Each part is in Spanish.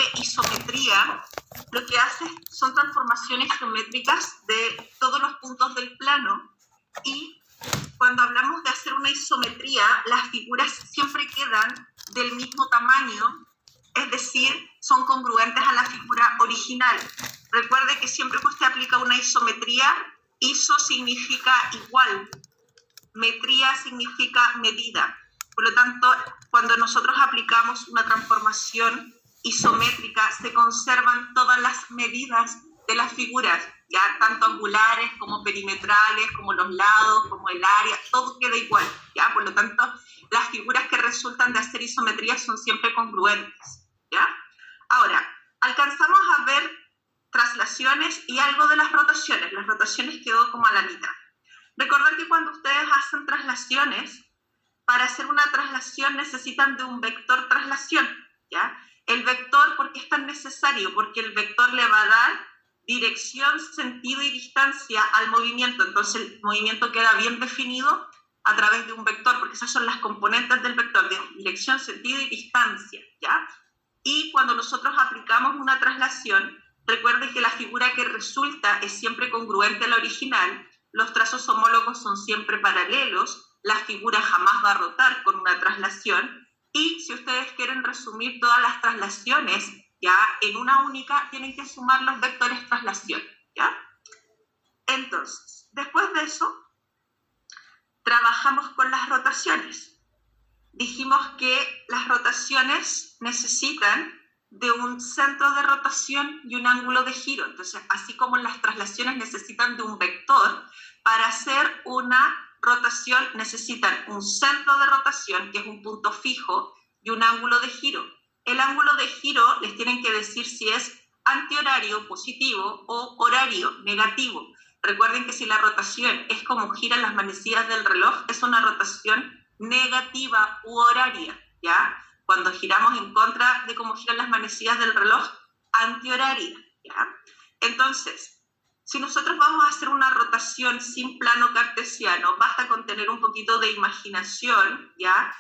de isometría, lo que hace son transformaciones geométricas de todos los puntos del plano, y cuando hablamos de hacer una isometría, las figuras siempre quedan del mismo tamaño, es decir, son congruentes a la figura original. Recuerde que siempre que usted aplica una isometría, iso significa igual, metría significa medida. Por lo tanto, cuando nosotros aplicamos una transformación isométrica, se conservan todas las medidas de las figuras, ya tanto angulares como perimetrales, como los lados, como el área, todo queda igual, ya. Por lo tanto, las figuras que resultan de hacer isometría son siempre congruentes, ya. Ahora, alcanzamos a ver traslaciones y algo de las rotaciones. Las rotaciones quedó como a la mitad. Recordar que cuando ustedes hacen traslaciones, para hacer una traslación necesitan de un vector traslación, ¿ya? El vector, ¿por qué es tan necesario? Porque el vector le va a dar dirección, sentido y distancia al movimiento. Entonces el movimiento queda bien definido a través de un vector, porque esas son las componentes del vector, de dirección, sentido y distancia, ¿ya? Y cuando nosotros aplicamos una traslación, recuerden que la figura que resulta es siempre congruente a la original, los trazos homólogos son siempre paralelos, la figura jamás va a rotar con una traslación, y si ustedes quieren resumir todas las traslaciones ya en una única, tienen que sumar los vectores traslación, ¿ya? Entonces, después de eso, trabajamos con las rotaciones. Dijimos que las rotaciones necesitan de un centro de rotación y un ángulo de giro. Entonces, así como las traslaciones necesitan de un vector, para hacer una rotación necesitan un centro de rotación, que es un punto fijo, y un ángulo de giro. El ángulo de giro les tienen que decir si es antihorario positivo o horario negativo. Recuerden que si la rotación es como giran las manecillas del reloj, es una rotación negativa u horaria, ¿ya? Cuando giramos en contra de cómo giran las manecillas del reloj, antihoraria, ¿ya? Entonces, si nosotros vamos a hacer una rotación sin plano cartesiano, basta con tener un poquito de imaginación, ¿ya?,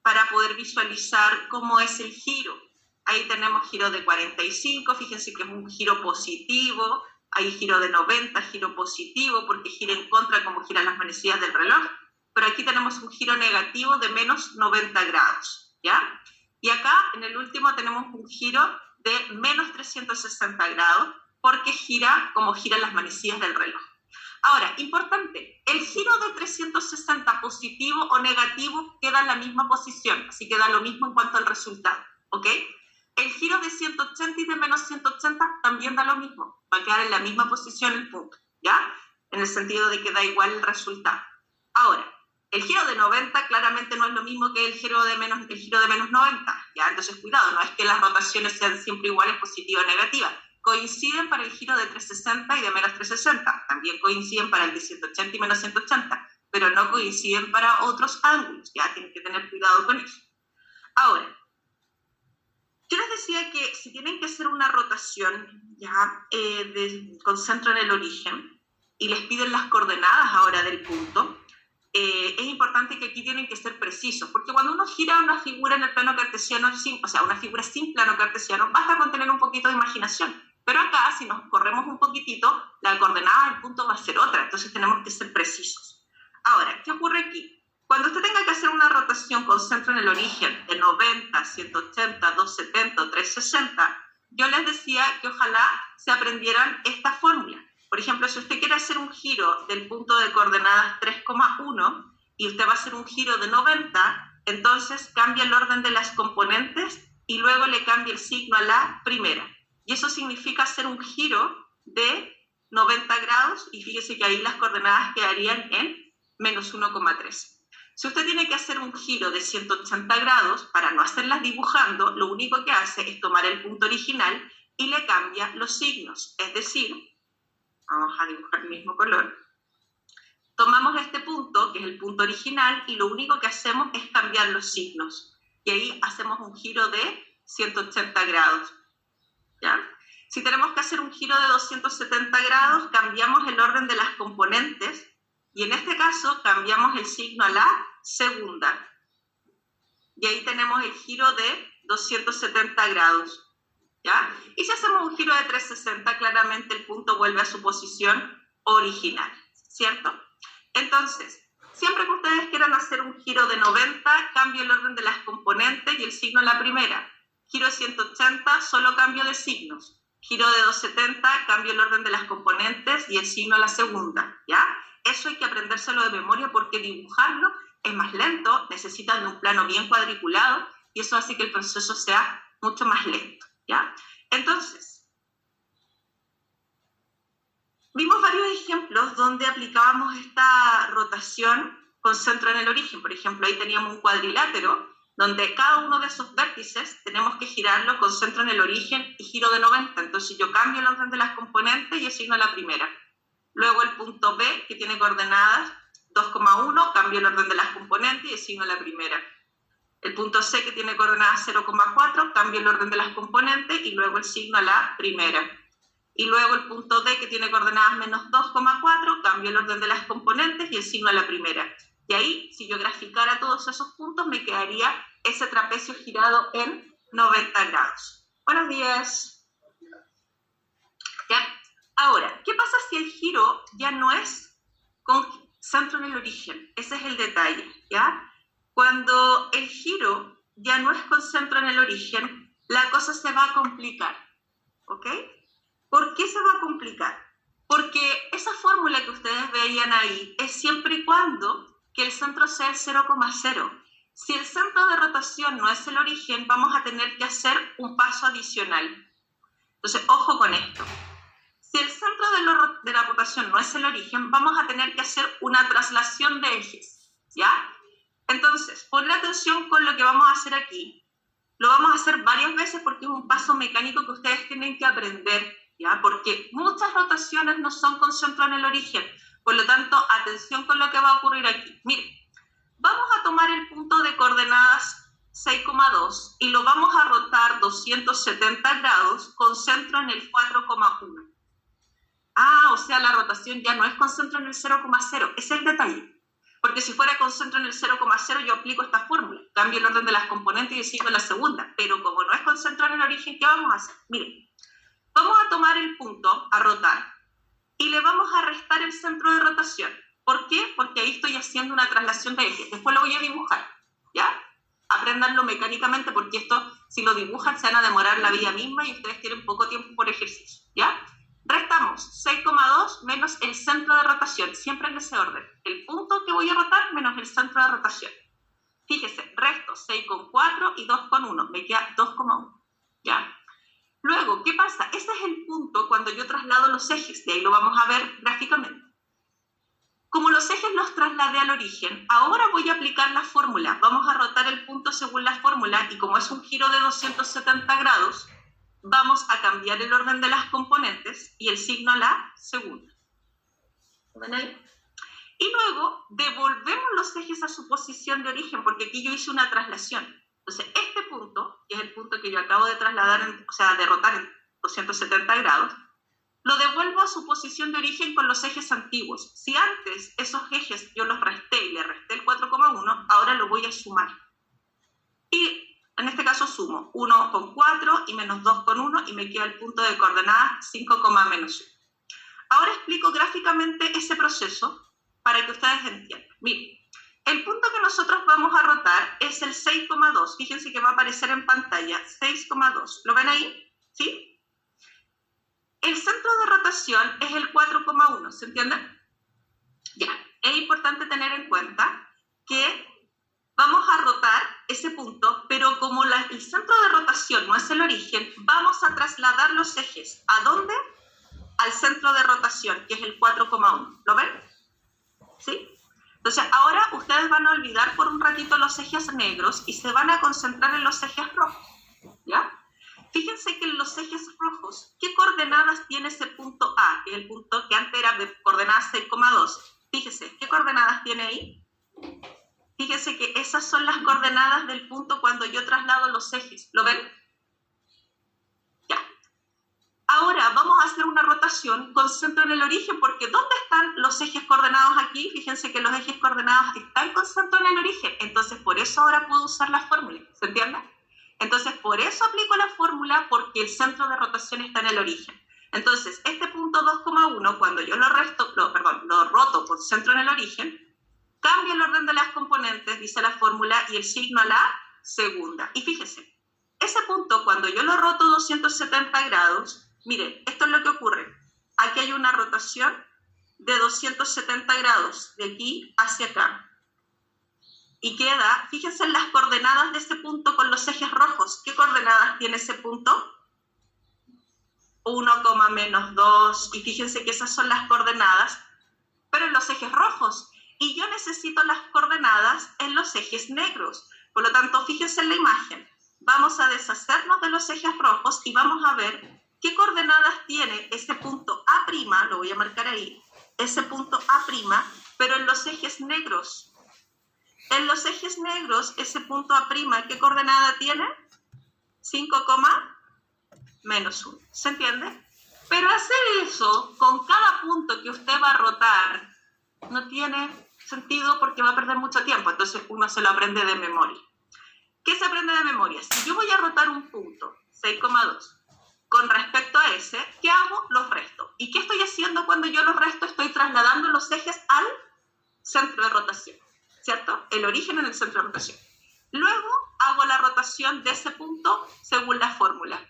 para poder visualizar cómo es el giro. Ahí tenemos giro de 45, fíjense que es un giro positivo, hay giro de 90, giro positivo, porque gira en contra como giran las manecillas del reloj, pero aquí tenemos un giro negativo de menos 90 grados, ¿ya? Y acá, en el último, tenemos un giro de menos 360 grados, porque gira como giran las manecillas del reloj. Ahora, importante, el giro de 360 positivo o negativo queda en la misma posición, así que da lo mismo en cuanto al resultado, ¿ok? El giro de 180 y de menos 180 también da lo mismo, va a quedar en la misma posición el punto, ¿ya? En el sentido de que da igual el resultado. Ahora, el giro de 90 claramente no es lo mismo que el giro de menos 90, ¿ya? Entonces, cuidado, no es que las rotaciones sean siempre iguales, positiva o negativa. Coinciden para el giro de 360 y de menos 360, también coinciden para el de 180 y menos 180, pero no coinciden para otros ángulos, ya tienen que tener cuidado con eso. Ahora, yo les decía que si tienen que hacer una rotación ya con centro en el origen y les piden las coordenadas ahora del punto, es importante que aquí tienen que ser precisos, porque cuando uno gira una figura en el plano cartesiano, o sea, una figura sin plano cartesiano, basta con tener un poquito de imaginación. Pero acá, si nos corremos un poquitito, la coordenada del punto va a ser otra, entonces tenemos que ser precisos. Ahora, ¿qué ocurre aquí? Cuando usted tenga que hacer una rotación con centro en el origen de 90, 180, 270 o 360, yo les decía que ojalá se aprendieran esta fórmula. Por ejemplo, si usted quiere hacer un giro del punto de coordenadas 3,1 y usted va a hacer un giro de 90, entonces cambia el orden de las componentes y luego le cambia el signo a la primera. Y eso significa hacer un giro de 90 grados y fíjese que ahí las coordenadas quedarían en menos 1,3. Si usted tiene que hacer un giro de 180 grados, para no hacerlas dibujando, lo único que hace es tomar el punto original y le cambia los signos. Es decir, vamos a dibujar el mismo color. Tomamos este punto, que es el punto original, y lo único que hacemos es cambiar los signos. Y ahí hacemos un giro de 180 grados. ¿Ya? Si tenemos que hacer un giro de 270 grados, cambiamos el orden de las componentes y en este caso cambiamos el signo a la segunda. Y ahí tenemos el giro de 270 grados. ¿ya? Y si hacemos un giro de 360, claramente el punto vuelve a su posición original, ¿cierto? Entonces, siempre que ustedes quieran hacer un giro de 90, cambio el orden de las componentes y el signo a la primera. Giro de 180, solo cambio de signos. Giro de 270, cambio el orden de las componentes y el signo a la segunda, ¿ya? Eso hay que aprendérselo de memoria porque dibujarlo es más lento, necesitan de un plano bien cuadriculado y eso hace que el proceso sea mucho más lento, ¿ya? Entonces, vimos varios ejemplos donde aplicábamos esta rotación con centro en el origen. Por ejemplo, ahí teníamos un cuadrilátero donde cada uno de esos vértices tenemos que girarlo con centro en el origen y giro de 90. Entonces yo cambio el orden de las componentes y asigno a la primera. Luego el punto B, que tiene coordenadas 2,1, cambio el orden de las componentes y asigno a la primera. El punto C, que tiene coordenadas 0,4, cambio el orden de las componentes y luego el signo a la primera. Y luego el punto D, que tiene coordenadas menos 2,4, cambio el orden de las componentes y el signo a la primera. Y ahí, si yo graficara todos esos puntos, me quedaría ese trapecio girado en 90 grados. Buenos días. ¿Ya? Ahora, ¿qué pasa si el giro ya no es con centro en el origen? Ese es el detalle, ¿ya? Cuando el giro ya no es con centro en el origen, la cosa se va a complicar, ¿ok? ¿Por qué se va a complicar? Porque esa fórmula que ustedes veían ahí es siempre y cuando que el centro sea el 0,0. Si el centro de rotación no es el origen, vamos a tener que hacer un paso adicional. Entonces, ojo con esto. Si el centro de la rotación no es el origen, vamos a tener que hacer una traslación de ejes, ¿ya? Entonces, ponle atención con lo que vamos a hacer aquí. Lo vamos a hacer varias veces porque es un paso mecánico que ustedes tienen que aprender, ¿ya? Porque muchas rotaciones no son con centro en el origen. Por lo tanto, atención con lo que va a ocurrir aquí. Miren, vamos a tomar el punto de coordenadas 6,2 y lo vamos a rotar 270 grados con centro en el 4,1. Ah, o sea, la rotación ya no es con centro en el 0,0. Es el detalle. Porque si fuera con centro en el 0,0, yo aplico esta fórmula. Cambio el orden de las componentes y sigo la segunda. Pero como no es con centro en el origen, ¿qué vamos a hacer? Miren, vamos a tomar el punto, a rotar, y le vamos a restar el centro de rotación. ¿Por qué? Porque ahí estoy haciendo una traslación de ejes. Después lo voy a dibujar, ¿ya? Apréndanlo mecánicamente porque esto, si lo dibujan, se van a demorar la vida misma y ustedes tienen poco tiempo por ejercicio, ¿ya? Restamos 6,2 menos el centro de rotación, siempre en ese orden. El punto que voy a rotar menos el centro de rotación. Fíjese, resto 6,4 y 2,1, me queda 2,1, ¿ya? Luego, ¿qué pasa? Ese es el punto cuando yo traslado los ejes, de ahí lo vamos a ver gráficamente. Como los ejes los trasladé al origen, ahora voy a aplicar la fórmula. Vamos a rotar el punto según la fórmula y como es un giro de 270 grados, vamos a cambiar el orden de las componentes y el signo a la segunda. ¿Ven ahí? Y luego devolvemos los ejes a su posición de origen, porque aquí yo hice una traslación. Entonces, este punto, que es el punto que yo acabo de trasladar, o sea, de rotar en 270 grados, lo devuelvo a su posición de origen con los ejes antiguos. Si antes esos ejes yo los resté y le resté el 4,1, ahora lo voy a sumar. Y en este caso sumo 1,4 y menos 2,1 y me queda el punto de coordenadas 5,-1. Ahora explico gráficamente ese proceso para que ustedes entiendan. Miren, el punto que nosotros vamos a rotar es el 6,2. Fíjense que va a aparecer en pantalla 6,2. ¿Lo ven ahí? ¿Sí? El centro de rotación es el 4,1. ¿Se entiende? Ya. Es importante tener en cuenta que vamos a rotar ese punto, pero como el centro de rotación no es el origen, vamos a trasladar los ejes. ¿A dónde? Al centro de rotación, que es el 4,1. ¿Lo ven? ¿Sí? Entonces, ahora ustedes van a olvidar por un ratito los ejes negros y se van a concentrar en los ejes rojos, ¿ya? Fíjense que en los ejes rojos, ¿qué coordenadas tiene ese punto A? Que es el punto que antes era de coordenadas 6,2. Fíjense, ¿qué coordenadas tiene ahí? Fíjense que esas son las coordenadas del punto cuando yo traslado los ejes. ¿Lo ven? Ya. Ahora vamos a hacer una rotación con centro en el origen, porque ¿dónde están los ejes coordenados aquí? Fíjense que los ejes coordenados están con centro en el origen. Entonces, por eso ahora puedo usar la fórmula. ¿Se entiende? Entonces, por eso aplico la fórmula, porque porque el centro de rotación está en el origen. Entonces, este punto 2,1, cuando yo lo roto por centro en el origen, cambia el orden de las componentes, dice la fórmula, y el signo a la segunda. Y fíjese, ese punto, cuando yo lo roto 270 grados, miren, esto es lo que ocurre. Aquí hay una rotación de 270 grados, de aquí hacia acá. Y queda, fíjense en las coordenadas de ese punto con los ejes rojos. ¿Qué coordenadas tiene ese punto? 1, menos 2, y fíjense que esas son las coordenadas, pero en los ejes rojos. Y yo necesito las coordenadas en los ejes negros. Por lo tanto, fíjense en la imagen. Vamos a deshacernos de los ejes rojos y vamos a ver qué coordenadas tiene ese punto A', lo voy a marcar ahí, ese punto A', pero en los ejes negros. En los ejes negros, ese punto A', ¿qué coordenada tiene? 5, menos 1. ¿Se entiende? Pero hacer eso con cada punto que usted va a rotar no tiene sentido porque va a perder mucho tiempo. Entonces uno se lo aprende de memoria. ¿Qué se aprende de memoria? Si yo voy a rotar un punto, 6,2, con respecto a ese, ¿qué hago? Los resto. ¿Y qué estoy haciendo cuando yo los resto? Estoy trasladando los ejes al centro de rotación, ¿cierto? El origen en el centro de rotación. Luego hago la rotación de ese punto según la fórmula,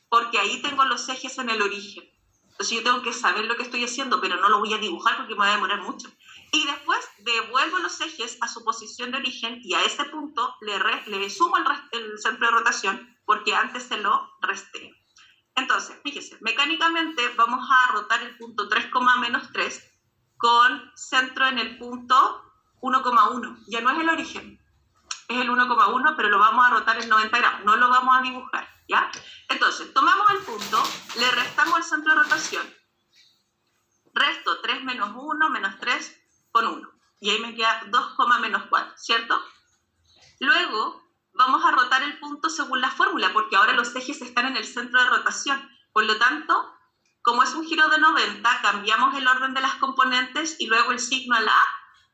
porque ahí tengo los ejes en el origen. Entonces yo tengo que saber lo que estoy haciendo, pero no lo voy a dibujar porque me va a demorar mucho. Y después devuelvo los ejes a su posición de origen y a ese punto le sumo el centro de rotación porque antes se lo resté. Entonces, fíjese, mecánicamente vamos a rotar el punto 3, menos 3 con centro en el punto 1,1. Ya no es el origen, es el 1,1, pero lo vamos a rotar en 90 grados, no lo vamos a dibujar, ¿ya? Entonces, tomamos el punto, le restamos el centro de rotación, resto 3 menos 1, menos 3 con 1, y ahí me queda 2, menos 4, ¿cierto? Luego, vamos a rotar el punto según la fórmula, porque ahora los ejes están en el centro de rotación, por lo tanto, como es un giro de 90, cambiamos el orden de las componentes y luego el signo a la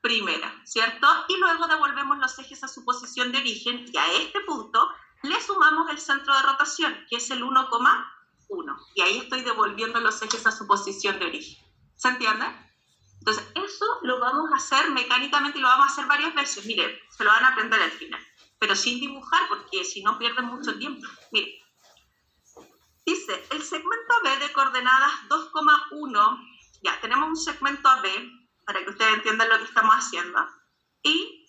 primera, ¿cierto? Y luego devolvemos los ejes a su posición de origen y a este punto le sumamos el centro de rotación, que es el 1,1. Y ahí estoy devolviendo los ejes a su posición de origen. ¿Se entiende? Entonces, eso lo vamos a hacer mecánicamente y lo vamos a hacer varias veces. Miren, se lo van a aprender al final, pero sin dibujar porque si no pierden mucho tiempo. Miren, dice, el segmento AB de coordenadas 2,1, ya, tenemos un segmento AB, para que ustedes entiendan lo que estamos haciendo. Y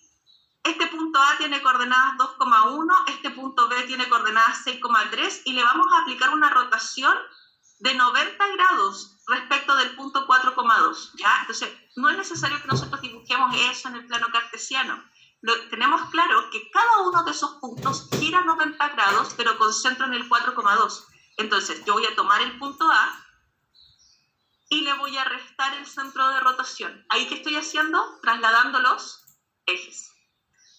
este punto A tiene coordenadas 2,1, este punto B tiene coordenadas 6,3 y le vamos a aplicar una rotación de 90 grados respecto del punto 4,2, ¿ya? Entonces, no es necesario que nosotros dibujemos eso en el plano cartesiano. Tenemos claro que cada uno de esos puntos gira 90 grados, pero con centro en el 4,2. Entonces, yo voy a tomar el punto A y le voy a restar el centro de rotación. ¿Ahí qué estoy haciendo? Trasladando los ejes.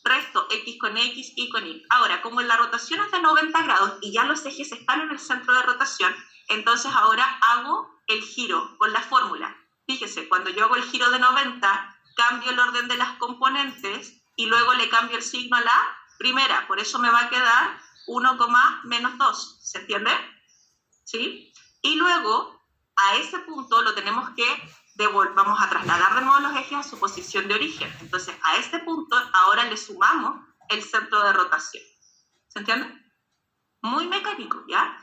Resto X con X, Y con Y. Ahora, como la rotación es de 90 grados y ya los ejes están en el centro de rotación, entonces ahora hago el giro con la fórmula. Fíjese, cuando yo hago el giro de 90, cambio el orden de las componentes y luego le cambio el signo a la primera. Por eso me va a quedar 1, menos 2. ¿Se entiende? ¿Sí? Y luego, a ese punto lo tenemos que vamos a trasladar de nuevo los ejes a su posición de origen. Entonces, a este punto ahora le sumamos el centro de rotación. ¿Se entiende? Muy mecánico, ¿ya?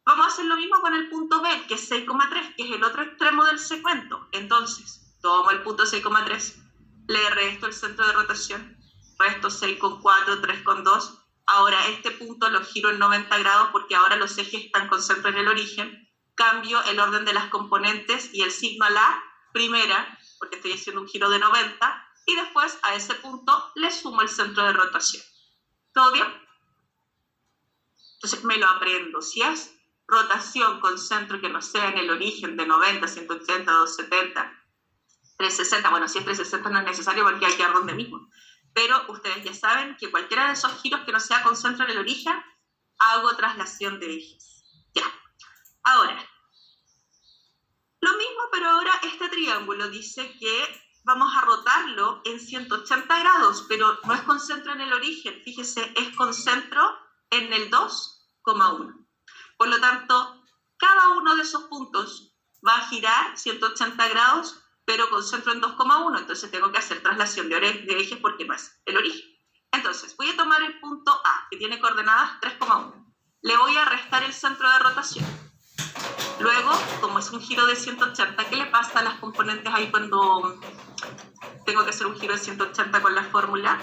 Vamos a hacer lo mismo con el punto B, que es 6,3, que es el otro extremo del segmento. Entonces, tomo el punto 6,3, le resto el centro de rotación, resto 6,4, 3,2. Ahora este punto lo giro en 90 grados porque ahora los ejes están con centro en el origen. Cambio el orden de las componentes y el signo a la primera, porque estoy haciendo un giro de 90, y después a ese punto le sumo el centro de rotación. ¿Todo bien? Entonces me lo aprendo. Si es rotación con centro que no sea en el origen de 90, 180, 270, 360, bueno, si es 360 no es necesario porque hay que ir donde mismo. Pero ustedes ya saben que cualquiera de esos giros que no sea con centro en el origen, hago traslación de ejes. Ya. Ahora, lo mismo, pero ahora este triángulo dice que vamos a rotarlo en 180 grados, pero no es con centro en el origen, fíjese, es con centro en el 2,1. Por lo tanto, cada uno de esos puntos va a girar 180 grados, pero con centro en 2,1. Entonces tengo que hacer traslación de ejes porque no es el origen. Entonces, voy a tomar el punto A, que tiene coordenadas 3,1. Le voy a restar el centro de rotación. Luego, como es un giro de 180, ¿qué le pasa a las componentes ahí cuando tengo que hacer un giro de 180 con la fórmula?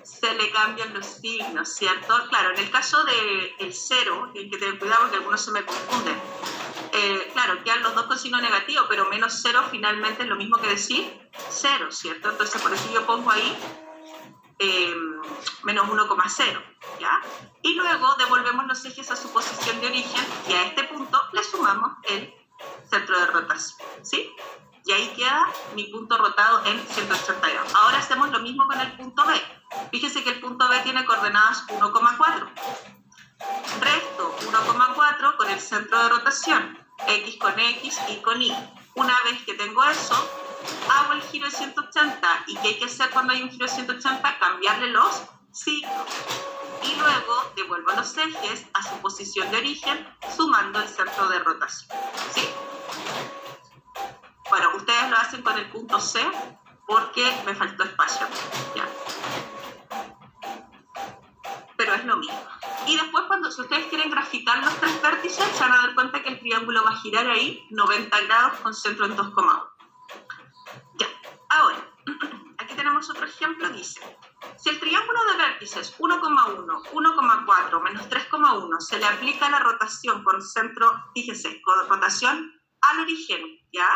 Se le cambian los signos, ¿cierto? Claro, en el caso del 0, hay que tener cuidado porque algunos se me confunden. Claro, quedan los dos con signo negativo, pero menos 0 finalmente es lo mismo que decir 0, ¿cierto? Entonces, por eso yo pongo ahí menos 1,0, ¿ya? Y luego devolvemos los ejes a su posición de origen y a este punto le sumamos el centro de rotación, ¿sí? Y ahí queda mi punto rotado en 180 grados. Ahora hacemos lo mismo con el punto B. Fíjense que el punto B tiene coordenadas 1,4. Resto 1,4 con el centro de rotación, X con X, Y con Y. Una vez que tengo eso, hago el giro de 180. ¿Y qué hay que hacer cuando hay un giro de 180? Cambiarle los signos. Y luego devuelvo los ejes a su posición de origen sumando el centro de rotación, ¿sí? Bueno, ustedes lo hacen con el punto C porque me faltó espacio, ¿ya? Pero es lo mismo. Y después, si ustedes quieren graficar los tres vértices, se van a dar cuenta que el triángulo va a girar ahí 90 grados con centro en 2,1. Ya, ahora, aquí tenemos otro ejemplo, dice, si el triángulo de vértices 1,1, 1,4, menos 3,1 se le aplica la rotación con centro, fíjese, con rotación al origen, ¿ya?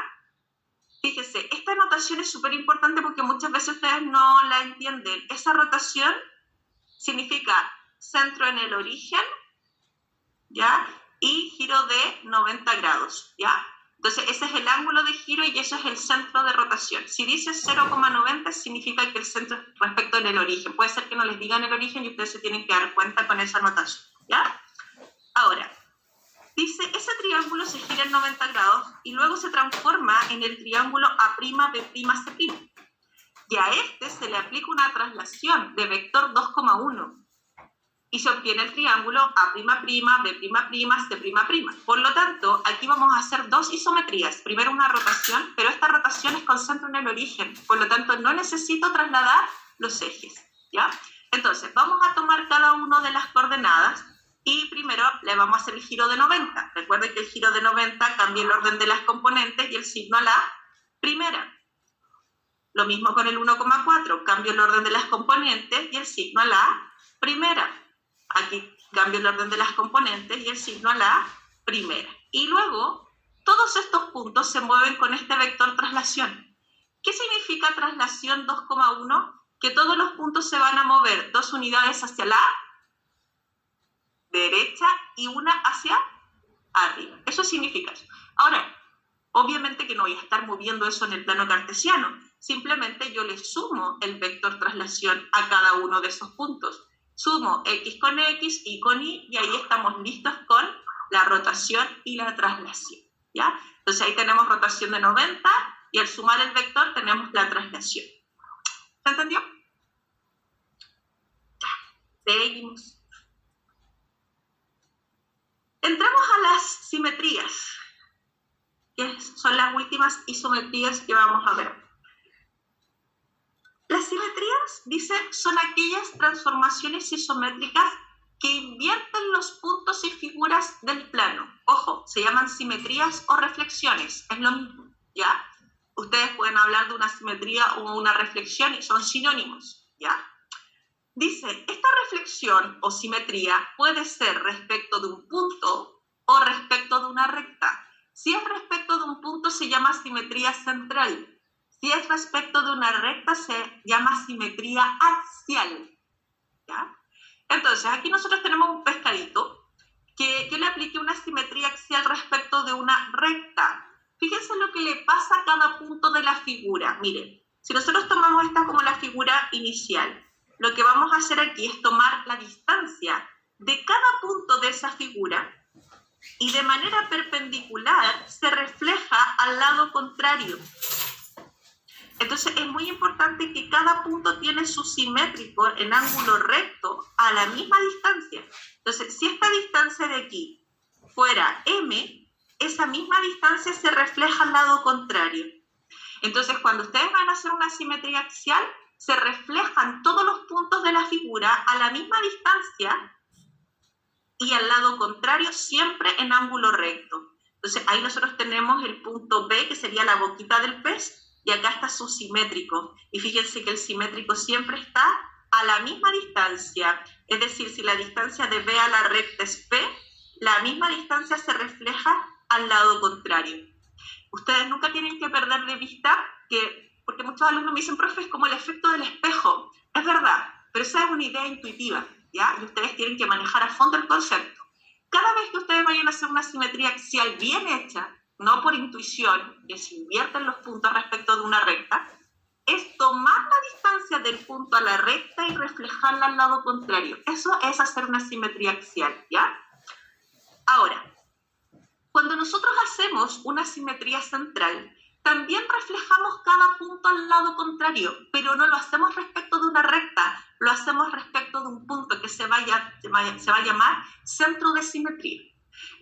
Fíjese, esta notación es súper importante porque muchas veces ustedes no la entienden. Esa rotación significa centro en el origen, ¿ya? Y giro de 90 grados, ¿ya? Entonces, ese es el ángulo de giro y eso es el centro de rotación. Si dice 0,90, significa que el centro es respecto en el origen. Puede ser que no les digan el origen y ustedes se tienen que dar cuenta con esa notación, ¿ya? Ahora, dice, ese triángulo se gira en 90 grados y luego se transforma en el triángulo A'B'C'. Y a este se le aplica una traslación de vector 2,1 y se obtiene el triángulo A'B', C'. Por lo tanto, aquí vamos a hacer dos isometrías. Primero una rotación, pero esta rotación es con centro en el origen. Por lo tanto, no necesito trasladar los ejes, ¿ya? Entonces, vamos a tomar cada una de las coordenadas y primero le vamos a hacer el giro de 90. Recuerden que el giro de 90 cambia el orden de las componentes y el signo a la primera. Lo mismo con el 1,4, cambio el orden de las componentes y el signo a la primera. Aquí cambio el orden de las componentes y el signo a la primera. Y luego, todos estos puntos se mueven con este vector traslación. ¿Qué significa traslación 2,1? Que todos los puntos se van a mover 2 unidades hacia la derecha y una hacia arriba. Eso significa eso. Ahora, obviamente que no voy a estar moviendo eso en el plano cartesiano. Simplemente yo le sumo el vector traslación a cada uno de esos puntos. Sumo X con X, Y con Y, y ahí estamos listos con la rotación y la traslación, ¿ya? Entonces ahí tenemos rotación de 90 y al sumar el vector tenemos la traslación. ¿Se entendió? Ya, seguimos. Entramos a las simetrías, que son las últimas isometrías que vamos a ver. Las simetrías, dice, son aquellas transformaciones isométricas que invierten los puntos y figuras del plano. Ojo, se llaman simetrías o reflexiones, es lo mismo, ¿ya? Ustedes pueden hablar de una simetría o una reflexión y son sinónimos, ¿ya? Dice, esta reflexión o simetría puede ser respecto de un punto o respecto de una recta. Si es respecto de un punto se llama simetría central. Si es respecto de una recta, se llama simetría axial, ¿ya? Entonces, aquí nosotros tenemos un pescadito que yo le apliqué una simetría axial respecto de una recta. Fíjense lo que le pasa a cada punto de la figura. Miren, si nosotros tomamos esta como la figura inicial, lo que vamos a hacer aquí es tomar la distancia de cada punto de esa figura y de manera perpendicular se refleja al lado contrario. Entonces es muy importante que cada punto tiene su simétrico en ángulo recto a la misma distancia. Entonces, si esta distancia de aquí fuera M, esa misma distancia se refleja al lado contrario. Entonces, cuando ustedes van a hacer una simetría axial, se reflejan todos los puntos de la figura a la misma distancia y al lado contrario siempre en ángulo recto. Entonces, ahí nosotros tenemos el punto B, que sería la boquita del pez, y acá está su simétrico. Y fíjense que el simétrico siempre está a la misma distancia. Es decir, si la distancia de B a la recta es P, la misma distancia se refleja al lado contrario. Ustedes nunca tienen que perder de vista que, porque muchos alumnos me dicen, profe, es como el efecto del espejo. Es verdad, pero esa es una idea intuitiva, ¿ya? Y ustedes tienen que manejar a fondo el concepto. Cada vez que ustedes vayan a hacer una simetría axial bien hecha, no por intuición, que se invierten los puntos respecto de una recta, es tomar la distancia del punto a la recta y reflejarla al lado contrario. Eso es hacer una simetría axial, ¿ya? Ahora, cuando nosotros hacemos una simetría central, también reflejamos cada punto al lado contrario, pero no lo hacemos respecto de una recta, lo hacemos respecto de un punto que se va a llamar centro de simetría.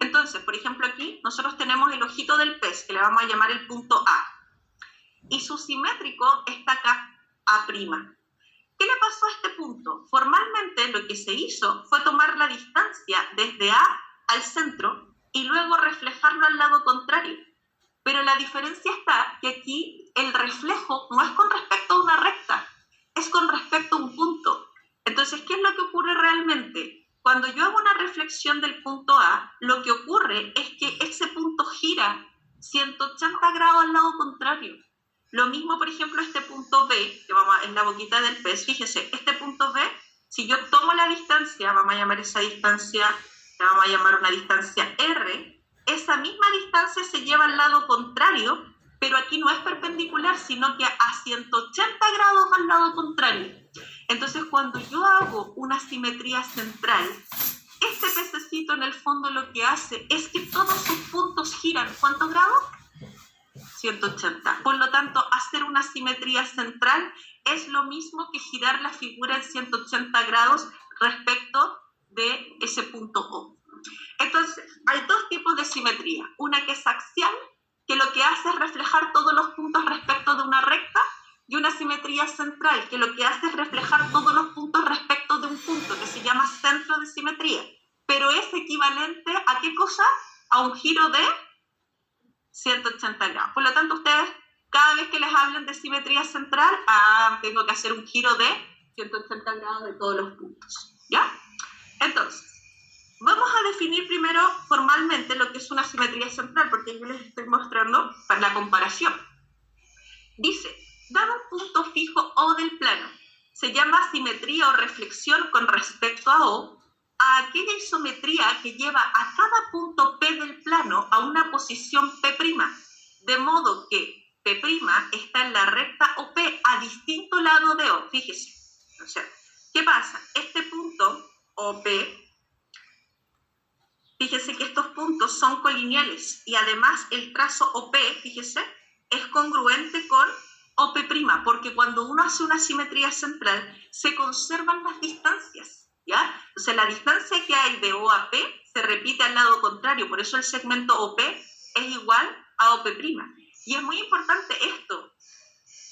Entonces, por ejemplo, aquí nosotros tenemos el ojito del pez, que le vamos a llamar el punto A, y su simétrico está acá, A'. ¿Qué le pasó a este punto? Formalmente lo que se hizo fue tomar la distancia desde A al centro y luego reflejarlo al lado contrario. Pero la diferencia está que aquí el reflejo no es con respecto a una recta, es con respecto a un punto. Entonces, ¿qué es lo que ocurre realmente? Cuando yo hago una reflexión del punto A, lo que ocurre es que ese punto gira 180 grados al lado contrario. Lo mismo, por ejemplo, este punto B, que vamos en la boquita del pez. Fíjese, este punto B, si yo tomo la distancia, vamos a llamar esa distancia, la vamos a llamar una distancia R, esa misma distancia se lleva al lado contrario, pero aquí no es perpendicular, sino que a 180 grados al lado contrario. Entonces, cuando yo hago una simetría central, este pececito en el fondo lo que hace es que todos sus puntos giran, ¿cuántos grados? 180. Por lo tanto, hacer una simetría central es lo mismo que girar la figura en 180 grados respecto de ese punto O. Entonces, hay dos tipos de simetría. Una que es axial, que lo que hace es reflejar todos los puntos respecto de una recta, y una simetría central, que lo que hace es reflejar todos los puntos respecto de un punto, que se llama centro de simetría. Pero es equivalente a ¿qué cosa? A un giro de 180 grados. Por lo tanto, ustedes, cada vez que les hablen de simetría central, tengo que hacer un giro de 180 grados de todos los puntos, ¿ya? Entonces, vamos a definir primero formalmente lo que es una simetría central, porque yo les estoy mostrando para la comparación. Dice, dado un punto fijo O del plano, se llama simetría o reflexión con respecto a O, a aquella isometría que lleva a cada punto P del plano a una posición P', de modo que P' está en la recta OP a distinto lado de O. Fíjese, o sea, ¿qué pasa? Este punto OP, fíjese que estos puntos son colineales y además el trazo OP, fíjese, es congruente con OP', porque cuando uno hace una simetría central se conservan las distancias, ¿ya? O sea, la distancia que hay de O a P se repite al lado contrario, por eso el segmento OP es igual a OP'. Y es muy importante esto.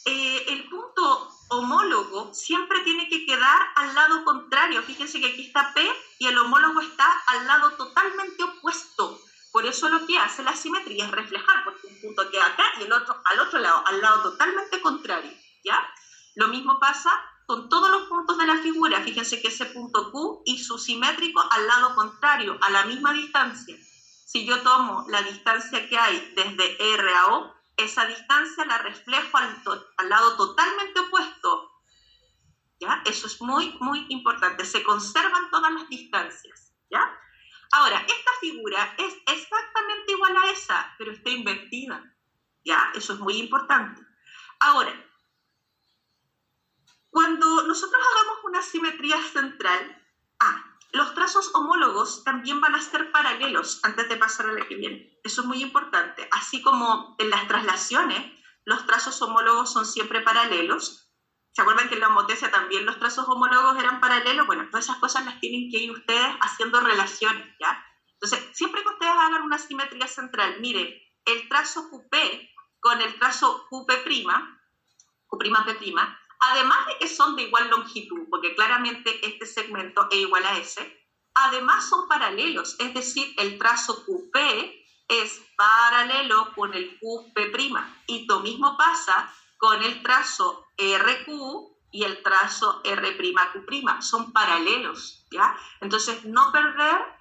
El punto homólogo siempre tiene que quedar al lado contrario. Fíjense que aquí está P y el homólogo está al lado totalmente opuesto. Por eso lo que hace la simetría es reflejar, porque un punto queda acá y el otro al otro lado, al lado totalmente contrario, ¿ya? Lo mismo pasa con todos los puntos de la figura. Fíjense que ese punto Q y su simétrico al lado contrario, a la misma distancia. Si yo tomo la distancia que hay desde R a O, esa distancia la reflejo al lado totalmente opuesto, ¿ya? Eso es muy, muy importante. Se conservan todas las distancias, ¿ya? Ahora, esta figura es exactamente igual a esa, pero está invertida, ¿ya? Eso es muy importante. Ahora, cuando nosotros hagamos una simetría central, los trazos homólogos también van a ser paralelos antes de pasar a la que viene. Eso es muy importante. Así como en las traslaciones, los trazos homólogos son siempre paralelos. ¿Se acuerdan que en la homotesia también los trazos homólogos eran paralelos? Bueno, todas esas cosas las tienen que ir ustedes haciendo relaciones, ¿ya? Entonces, siempre que ustedes hagan una simetría central, miren, el trazo QP con el trazo QP', Q'P', además de que son de igual longitud, porque claramente este segmento es igual a S, además son paralelos, es decir, el trazo QP es paralelo con el QP', y lo mismo pasa con el trazo RQ y el trazo R'Q', son paralelos, ¿ya? Entonces, no perder,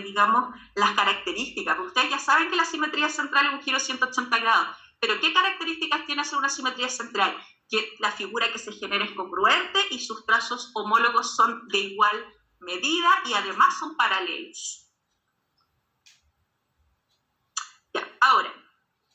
digamos, las características. Ustedes ya saben que la simetría central es un giro 180 grados, pero ¿qué características tiene hacer una simetría central? Que la figura que se genera es congruente y sus trazos homólogos son de igual medida y además son paralelos. Ya, ahora,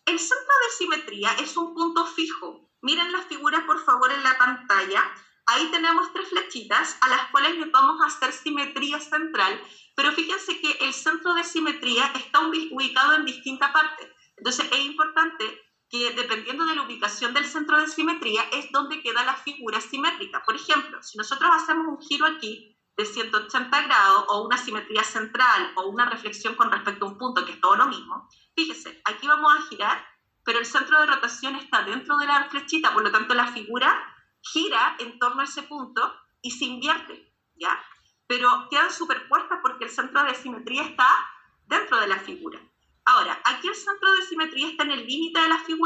el centro de simetría es un punto fijo. Miren las figuras, por favor, en la pantalla. Ahí tenemos 3 flechitas a las cuales les vamos a hacer simetría central, pero fíjense que el centro de simetría está ubicado en distintas partes. Entonces, es importante que dependiendo de la ubicación del centro de simetría es donde queda la figura simétrica. Por ejemplo, si nosotros hacemos un giro aquí de 180 grados o una simetría central o una reflexión con respecto a un punto, que es todo lo mismo, fíjense, aquí vamos a girar, pero el centro de rotación está dentro de la flechita, por lo tanto la figura gira en torno a ese punto y se invierte, ¿ya? Pero quedan superpuestas porque el centro de simetría está dentro de la figura. Ahora, aquí el centro de simetría está en el límite de la figura